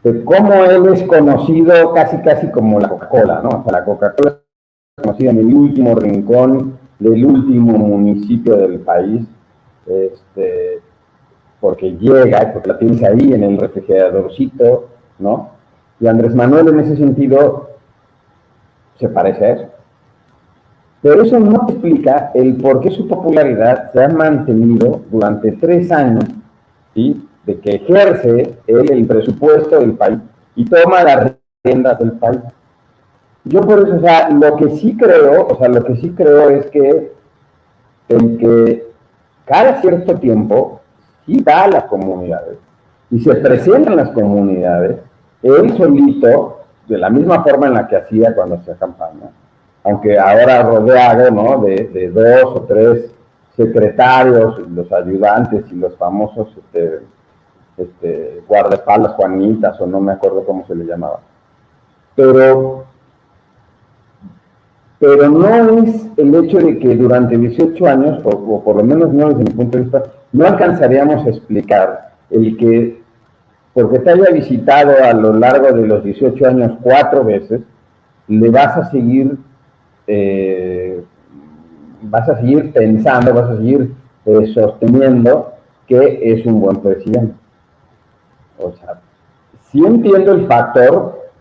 de cómo él es conocido casi como la Coca-Cola, ¿no? O sea, la Coca-Cola es conocida en el último rincón del último municipio del país, porque llega, porque la tienes ahí en el refrigeradorcito, ¿no? Y Andrés Manuel en ese sentido se parece a eso. Pero eso no explica el por qué su popularidad se ha mantenido durante 3 años, ¿sí? De que ejerce él el presupuesto del país y toma las riendas del país. Yo por eso, o sea, lo que sí creo es que el que cada cierto tiempo sí va a las comunidades y se presenta en las comunidades, él solito, de la misma forma en la que hacía cuando hacía campaña, aunque ahora rodeado, ¿no?, de 2 o 3 secretarios, los ayudantes y los famosos guardaespaldas Juanitas, o no me acuerdo cómo se le llamaba. Pero no es el hecho de que durante 18 años, o por lo menos no desde mi punto de vista, no alcanzaríamos a explicar el que, porque te haya visitado a lo largo de los 18 años 4 veces, le vas a seguir pensando, vas a seguir sosteniendo que es un buen presidente. O sea, sí entiendo el factor,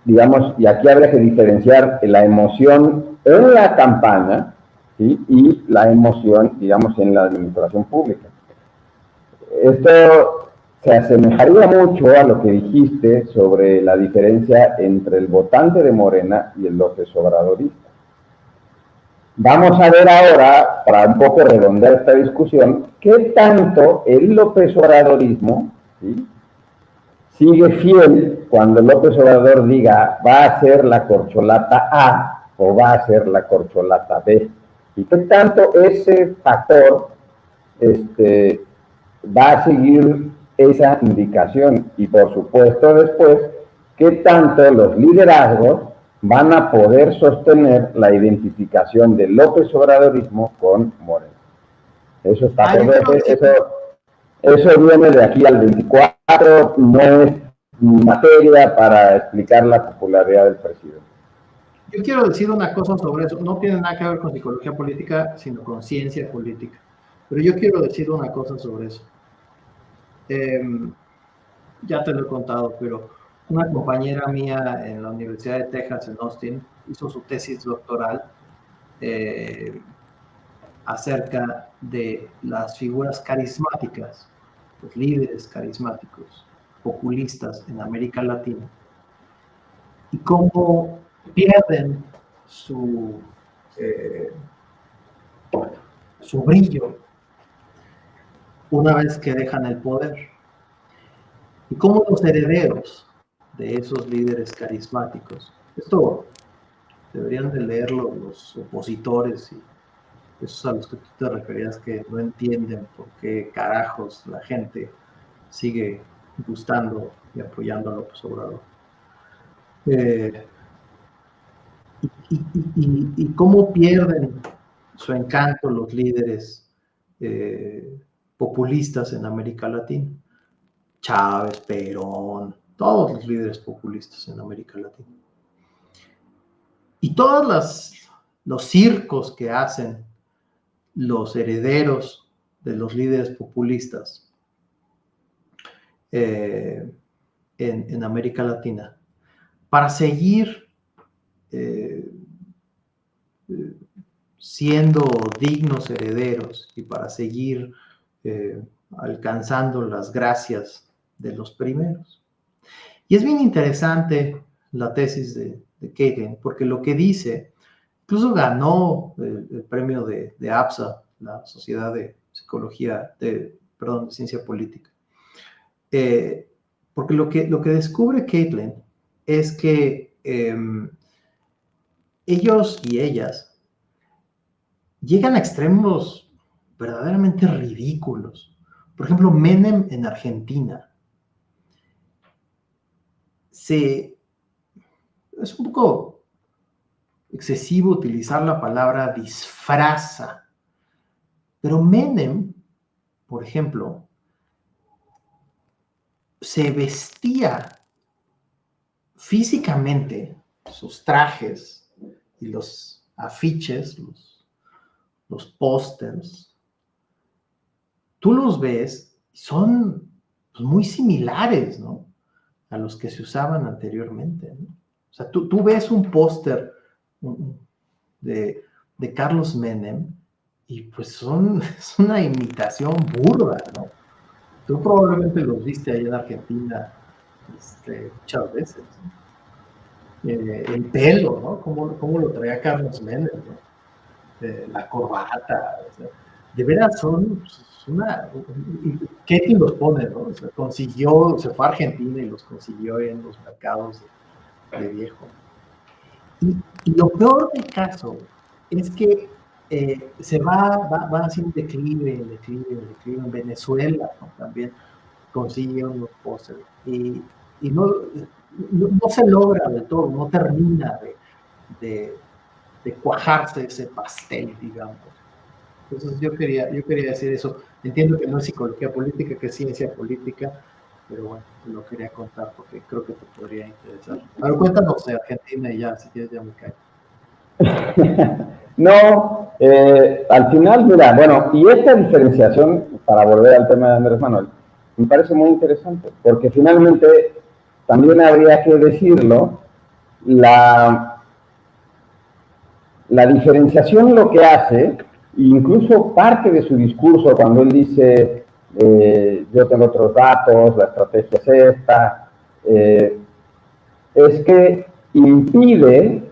digamos, y aquí habría que diferenciar la emoción en la campaña, ¿sí?, y la emoción, digamos, en la administración pública. Esto se asemejaría mucho a lo que dijiste sobre la diferencia entre el votante de Morena y el López Obradorista. Vamos a ver ahora, para un poco redondear esta discusión, qué tanto el López Obradorismo, ¿sí?, sigue fiel cuando López Obrador diga va a ser la corcholata A o va a ser la corcholata B. Y qué tanto ese factor va a seguir esa indicación. Y por supuesto después, qué tanto los liderazgos van a poder sostener la identificación del López Obradorismo con Moreno. Eso está por ver, eso viene de aquí al 24, no es materia para explicar la popularidad del presidente. Yo quiero decir una cosa sobre eso. No tiene nada que ver con psicología política, sino con ciencia política. Pero yo quiero decir una cosa sobre eso. Ya te lo he contado, pero una compañera mía en la Universidad de Texas, en Austin, hizo su tesis doctoral acerca de las figuras carismáticas, los líderes carismáticos, populistas en América Latina, y cómo pierden su brillo una vez que dejan el poder, y cómo los herederos de esos líderes carismáticos, esto deberían de leerlo los opositores y esos a los que tú te referías que no entienden por qué carajos la gente sigue gustando y apoyando a López Obrador. Y cómo pierden su encanto los líderes populistas en América Latina. Chávez, Perón, todos los líderes populistas en América Latina. Y todos los circos que hacen los herederos de los líderes populistas en América Latina, para seguir siendo dignos herederos y para seguir alcanzando las gracias de los primeros. Y es bien interesante la tesis de Caitlin, porque lo que dice, incluso ganó el premio de APSA, la Sociedad de Psicología, de Ciencia Política. Porque lo que descubre Caitlin es que ellos y ellas llegan a extremos verdaderamente ridículos. Por ejemplo, Menem en Argentina es un poco excesivo utilizar la palabra disfraza Pero Menem, por ejemplo, se vestía físicamente, sus trajes y los afiches, los pósters, tú los ves, son pues, muy similares, ¿no? A los que se usaban anteriormente, ¿no? O sea, tú ves un póster de Carlos Menem y pues es una imitación burda, ¿no? Tú probablemente los viste ahí en Argentina muchas veces, ¿no? El pelo, ¿no? ¿Cómo lo traía Carlos Menem, ¿no? La corbata, o sea, de veras son pues, Ketty los pone, ¿no? O sea, se fue a Argentina y los consiguió en los mercados de viejo. Y lo peor del caso es que se va haciendo declive en Venezuela, ¿no? También consigue unos pósteres y no se logra del todo, no termina de cuajarse ese pastel, digamos. Entonces yo quería decir eso. Entiendo que no es psicología política, que es ciencia política, pero bueno, te lo quería contar porque creo que te podría interesar. A ver, cuéntanos de Argentina y ya, si quieres ya me cae. No, al final, mira, bueno, y esta diferenciación, para volver al tema de Andrés Manuel, me parece muy interesante, porque finalmente también habría que decirlo, la diferenciación lo que hace, incluso parte de su discurso cuando él dice, yo tengo otros datos, la estrategia es esta, es que impide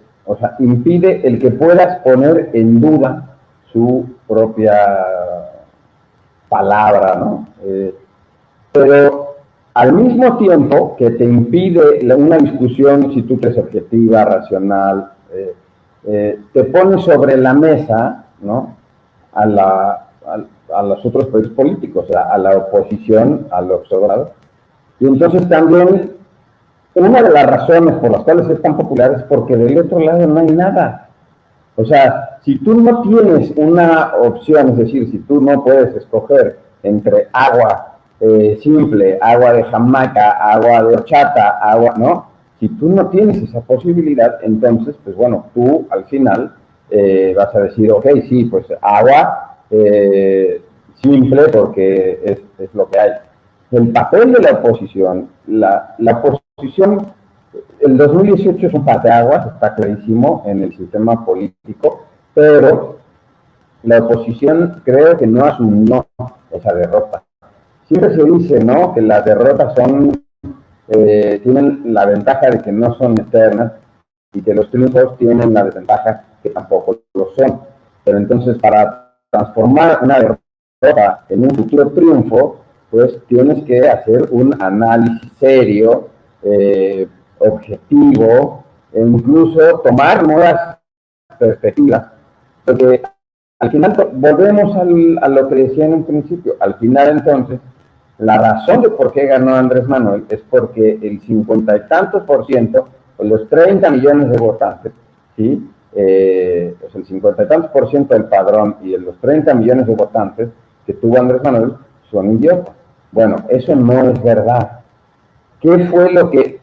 el que puedas poner en duda su propia palabra, ¿no? Pero al mismo tiempo que te impide una discusión, si tú crees objetiva, racional, te pone sobre la mesa, ¿no? A los otros países políticos, a la oposición, a los Obrador. Y entonces también una de las razones por las cuales es tan popular es porque del otro lado no hay nada. O sea, si tú no tienes una opción, es decir, si tú no puedes escoger entre agua simple, agua de Jamaica, agua de horchata, agua, ¿no? Si tú no tienes esa posibilidad, entonces, pues bueno, tú al final vas a decir, ok, sí, pues agua simple porque es lo que hay. El papel de la oposición, la oposición, el 2018 es un parteaguas, está clarísimo en el sistema político, pero la oposición creo que no asumió esa derrota. Siempre se dice, ¿no?, que las derrotas tienen la ventaja de que no son eternas y que los triunfos tienen la desventaja que tampoco lo son. Pero entonces, para transformar una derrota en un futuro triunfo, pues tienes que hacer un análisis serio, objetivo, e incluso tomar nuevas perspectivas. Porque al final volvemos a lo que decía en un principio. Al final, entonces, la razón de por qué ganó Andrés Manuel es porque el 50 y tantos %, los 30 millones de votantes, ¿sí? Pues el 50 y tantos % del padrón y los 30 millones de votantes que tuvo Andrés Manuel son idiotas. Bueno, eso no es verdad. ¿Qué fue lo que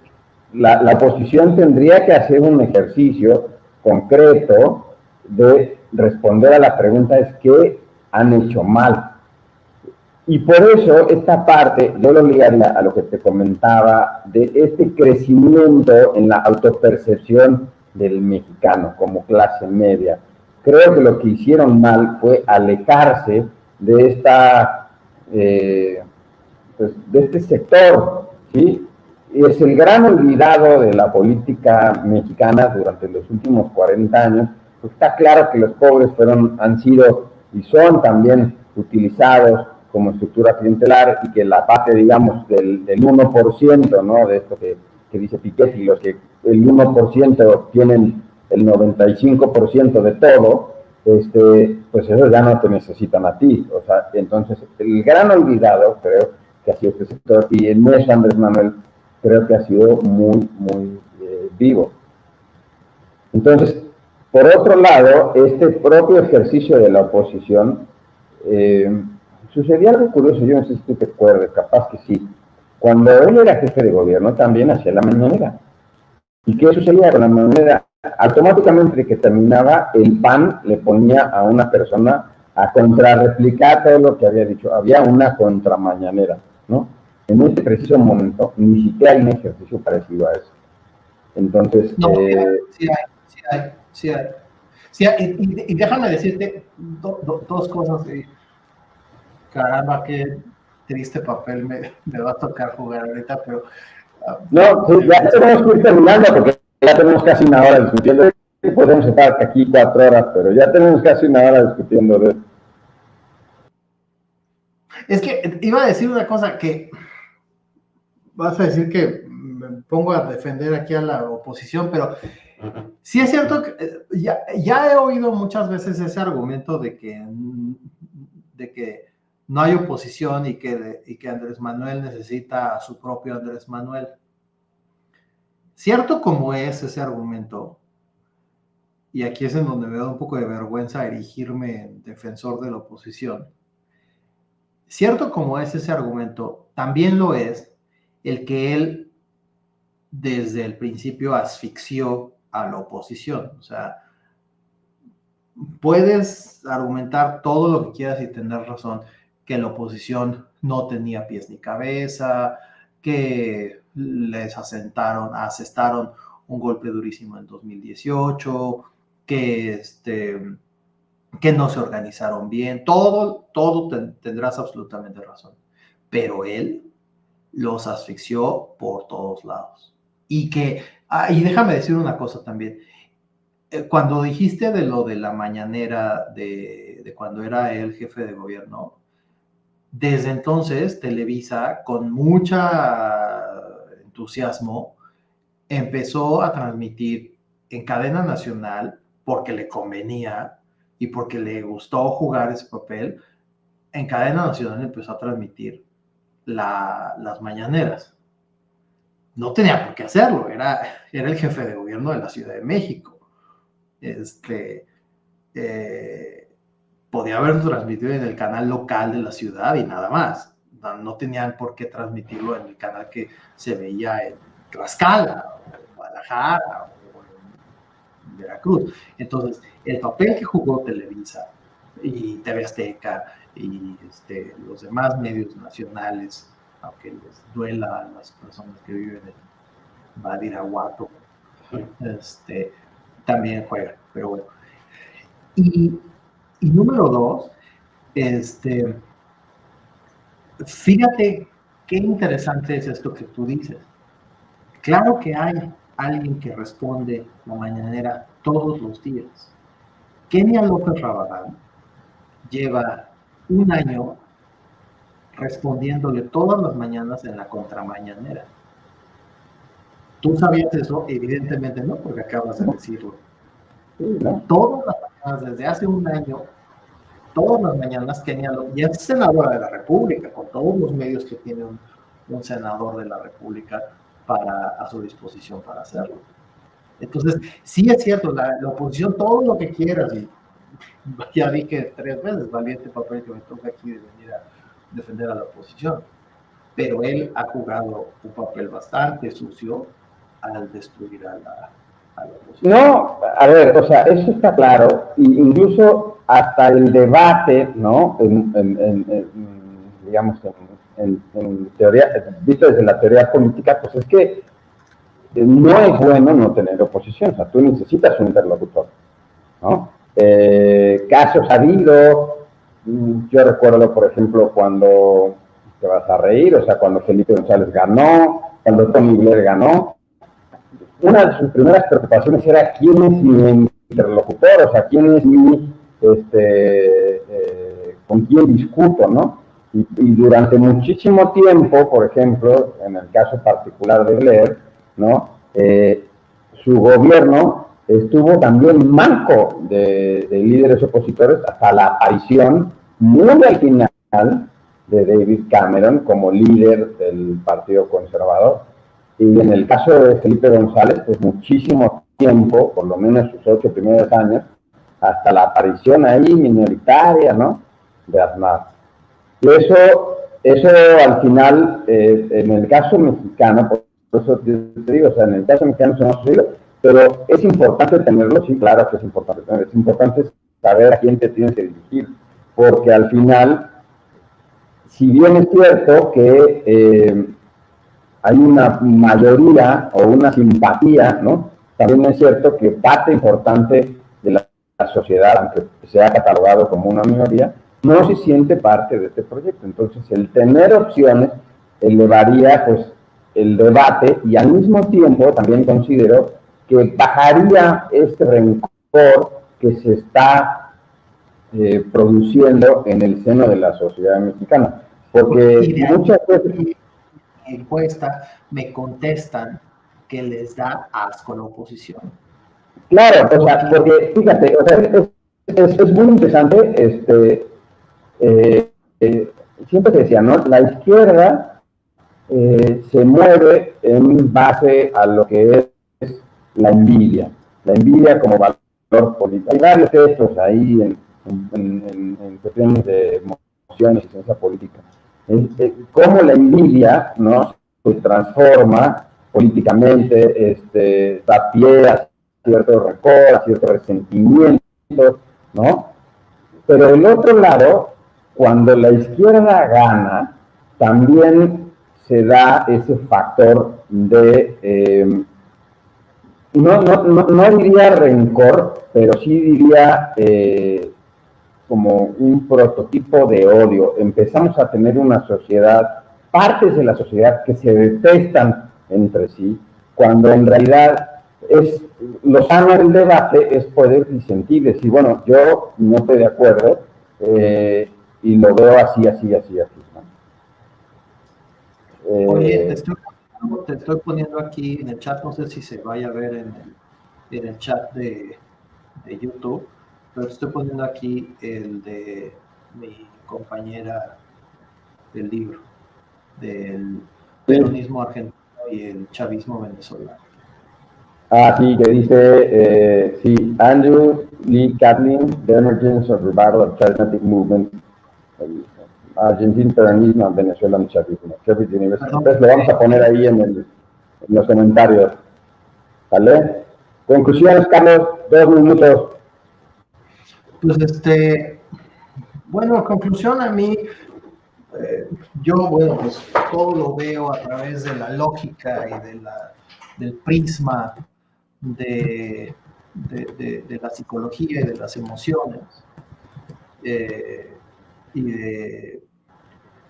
la oposición tendría que hacer? Un ejercicio concreto de responder a la pregunta es qué han hecho mal. Y por eso esta parte yo lo ligaría a lo que te comentaba de este crecimiento en la autopercepción del mexicano como clase media. Creo que lo que hicieron mal fue alejarse de de este sector, ¿sí? Es el gran olvidado de la política mexicana durante los últimos 40 años. Pues está claro que los pobres han sido y son también utilizados como estructura clientelar y que la parte, digamos, del 1%, ¿no?, de esto que dice Piketty, los que el 1% tienen el 95% de todo, pues ellos ya no te necesitan a ti. O sea, entonces el gran olvidado, creo, que ha sido este sector, y en eso Andrés Manuel creo que ha sido muy, muy vivo. Entonces, por otro lado, este propio ejercicio de la oposición sucedía algo curioso, yo no sé si tú te acuerdas, capaz que sí. Cuando él era jefe de gobierno también hacía la mañanera. ¿Y qué sucedía con la mañanera? Automáticamente que terminaba, el PAN le ponía a una persona a contrarreplicar todo lo que había dicho. Había una contramañanera, ¿no? En este preciso momento, ni siquiera hay un ejercicio parecido a eso. Entonces, No, sí hay, sí hay, sí hay. Sí hay, y déjame decirte dos cosas. Caramba, qué triste papel me va a tocar jugar ahorita, pero... no, sí, ya tenemos que ir terminando porque ya tenemos casi una hora discutiendo. Podemos estar aquí 4 horas, pero ya tenemos casi una hora discutiendo de esto. Es que iba a decir una cosa que vas a decir que me pongo a defender aquí a la oposición, pero sí es cierto que ya he oído muchas veces ese argumento de que no hay oposición y que Andrés Manuel necesita a su propio Andrés Manuel. Cierto como es ese argumento, y aquí es en donde me da un poco de vergüenza erigirme en defensor de la oposición, cierto como es ese argumento, también lo es el que él desde el principio asfixió a la oposición. O sea, puedes argumentar todo lo que quieras y tener razón, que la oposición no tenía pies ni cabeza, que les asestaron un golpe durísimo en 2018, que no se organizaron bien, todo tendrás absolutamente razón. Pero él los asfixió por todos lados. Y déjame decir una cosa también. Cuando dijiste de lo de la mañanera, de cuando era él jefe de gobierno, desde entonces Televisa, con mucha entusiasmo, empezó a transmitir en cadena nacional porque le convenía y porque le gustó jugar ese papel. En cadena nacional empezó a transmitir las mañaneras. No tenía por qué hacerlo, era el jefe de gobierno de la Ciudad de México. Podía haberlo transmitido en el canal local de la ciudad y nada más. No tenían por qué transmitirlo en el canal que se veía en Tlaxcala, o en Guadalajara, o en Veracruz. Entonces, el papel que jugó Televisa y TV Azteca y los demás medios nacionales, aunque les duela a las personas que viven en Badiraguato, también juegan, pero bueno. Y número 2, fíjate qué interesante es esto que tú dices. Claro que hay alguien que responde la mañanera todos los días. Kenia López Rabadán lleva un año respondiéndole todas las mañanas en la contramañanera. ¿Tú sabías eso? Evidentemente no, porque acabas de decirlo. ¿No? Todas las mañanas, desde hace un año, todas las mañanas Kenia López, y es senadora de la República, con todos los medios que tiene un senador de la República a su disposición para hacerlo. Entonces, sí es cierto, la oposición, todo lo que quieras, y ya dije 3 veces, valiente papel que me toca aquí de venir a defender a la oposición, pero él ha jugado un papel bastante sucio al destruir a la oposición. No, a ver, o sea, eso está claro, incluso hasta el debate, ¿no? Digamos, en teoría, visto desde la teoría política, pues es que no es bueno no tener oposición, o sea, tú necesitas un interlocutor, ¿no? Casos ha habido, yo recuerdo, por ejemplo, cuando, te vas a reír, o sea, cuando Felipe González ganó, cuando Tony Blair ganó, una de sus primeras preocupaciones era quién es mi interlocutor, o sea, quién es con quién discuto, ¿no? Y durante muchísimo tiempo, por ejemplo, en el caso particular de Blair, ¿no? Su gobierno estuvo también manco de líderes opositores hasta la aparición muy al final de David Cameron como líder del Partido Conservador. Y en el caso de Felipe González, pues muchísimo tiempo, por lo menos sus 8 primeros años, hasta la aparición ahí minoritaria, ¿no? de Aznar. Y eso al final, en el caso mexicano, por eso te digo, o sea, en el caso mexicano se nos ha sucedido, pero es importante tenerlo, sí, claro que es importante saber a quién te tienes que dirigir, porque al final, si bien es cierto que hay una mayoría o una simpatía, ¿no? También es cierto que parte importante de la sociedad, aunque sea catalogado como una minoría, no se siente parte de este proyecto. Entonces, el tener opciones elevaría pues el debate y al mismo tiempo también considero que bajaría este rencor que se está produciendo en el seno de la sociedad mexicana. Porque muchas veces encuesta me contestan que les da asco la oposición. Claro, o sea, porque fíjate, o sea, es muy interesante, siempre se decía, ¿no? La izquierda se mueve en base a lo que es la envidia como valor político. Hay varios textos ahí en cuestiones de emociones y ciencia política. Cómo la envidia, ¿no? Se transforma políticamente, da pie a cierto rencor, a cierto resentimiento, ¿no? Pero del otro lado, cuando la izquierda gana, también se da ese factor de, no diría rencor, pero sí diría como un prototipo de odio. Empezamos a tener una sociedad, partes de la sociedad que se detestan entre sí, cuando en realidad es lo sano del debate es poder disentir, decir, bueno, yo no estoy de acuerdo y lo veo así, así, así, así. ¿No? Oye, te estoy poniendo aquí en el chat, no sé si se vaya a ver en el chat de YouTube, pero estoy poniendo aquí el de mi compañera del libro, del peronismo argentino y el chavismo venezolano. Ah, sí, que dice, sí, Andrew Lee Catlin, The Emergence of Revival of Charismatic Movement, Argentine Peronismo, Venezuelan Chavismo, Sheffield University. Entonces lo vamos a poner ahí en los comentarios. ¿Vale? Conclusiones, Carlos, 2 minutos. Pues bueno, conclusión a mí, yo, bueno, pues todo lo veo a través de la lógica y del prisma de la psicología y de las emociones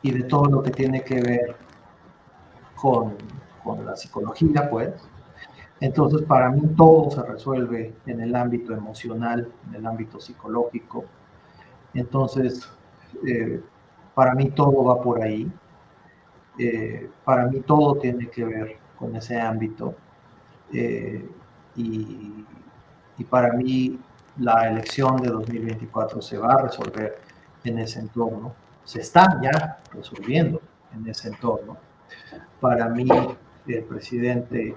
y de todo lo que tiene que ver con la psicología, pues. Entonces, para mí todo se resuelve en el ámbito emocional, en el ámbito psicológico. Entonces, para mí todo va por ahí. Para mí todo tiene que ver con ese ámbito. Y para mí la elección de 2024 se va a resolver en ese entorno. Se está ya resolviendo en ese entorno. Para mí, el presidente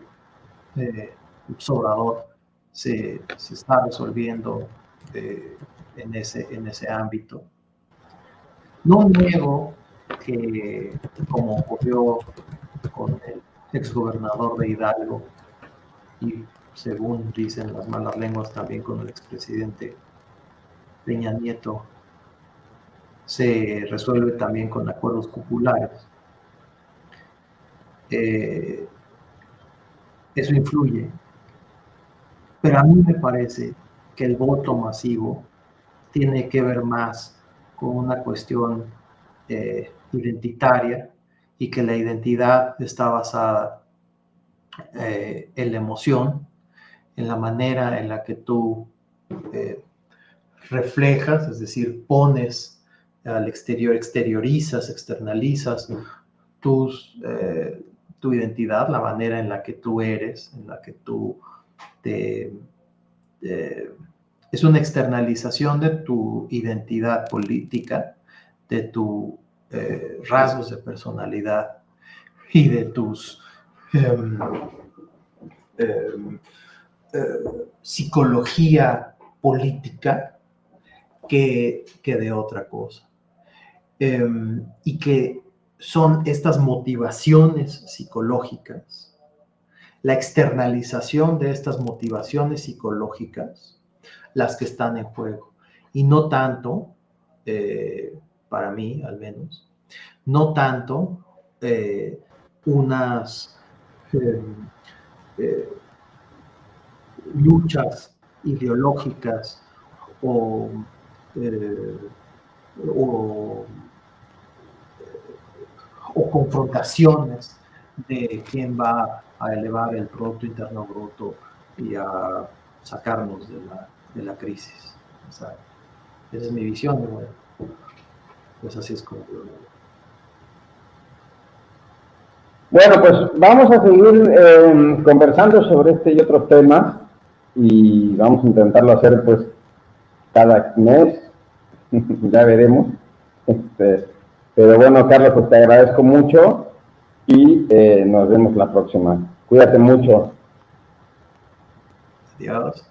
Obrador se está resolviendo en ese ámbito. No niego que, como ocurrió con el exgobernador de Hidalgo y según dicen las malas lenguas también con el expresidente Peña Nieto, se resuelve también con acuerdos populares. Eso influye, pero a mí me parece que el voto masivo tiene que ver más con una cuestión identitaria y que la identidad está basada en la emoción, en la manera en la que tú reflejas, es decir, pones al exterior, exteriorizas, externalizas tu identidad, la manera en la que tú eres, en la que tú es una externalización de tu identidad política, de tus rasgos de personalidad y de tus psicología política que de otra cosa. y que son estas motivaciones psicológicas, la externalización de estas motivaciones psicológicas, las que están en juego. Y no tanto, para mí al menos, no tanto unas luchas ideológicas o confrontaciones de quién va a elevar el Producto Interno Bruto y a sacarnos de la crisis. O sea, esa es mi visión, bueno, pues así es como yo lo veo. Bueno, pues vamos a seguir conversando sobre este y otros temas y vamos a intentarlo hacer pues cada mes, ya veremos. Pero bueno, Carlos, pues te agradezco mucho y nos vemos la próxima. Cuídate mucho. Adiós.